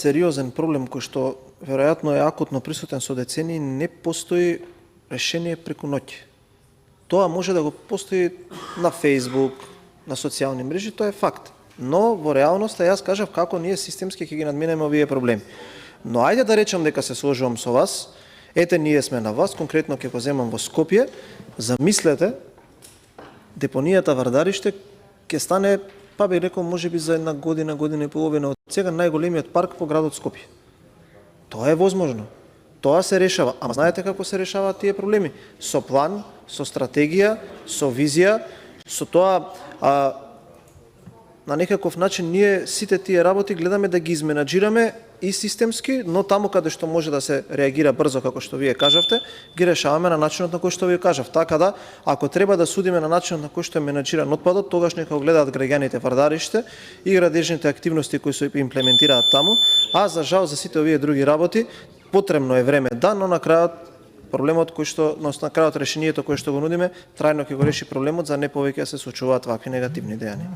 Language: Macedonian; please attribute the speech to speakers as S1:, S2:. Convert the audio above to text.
S1: сериозен проблем кој што веројатно е акутно присутен со децении, не постои решение преку ноќ. Тоа може да го постои на Facebook, на социјални мрежи, тоа е факт. Но во реалноста јас кажав како ние системски ќе ги надминеме овие проблеми. Но ајде да речам дека се сложувам со вас, ете ние сме на вас, конкретно ќе го земам во Скопје, замислете, депонијата Вардариште ќе стане, па би рекол, можеби за една година, година и половина од сега најголемиот парк по градот Скопје. Тоа е возможно. Тоа се решава. Ама знаете како се решаваат тие проблеми? Со план, со стратегија, со визија, со тоа на некаков начин ние сите тие работи гледаме да ги изменаџираме и системски, но таму каде што може да се реагира брзо, како што вие кажавте, ги решаваме на начинот на кој што вие кажав. Така да, ако треба да судиме на начинот на кој што е менаџиран отпадот, тогаш нека го гледаат граѓаните Вардариште и градежните активности кои се имплементираат таму, а за жал за сите овие други работи потребно е време, да, но на крајот проблемот кој што на крајот решението кое што го нудиме трајно ќе го реши проблемот за не повеќе да се случуваат вакви негативни дејани.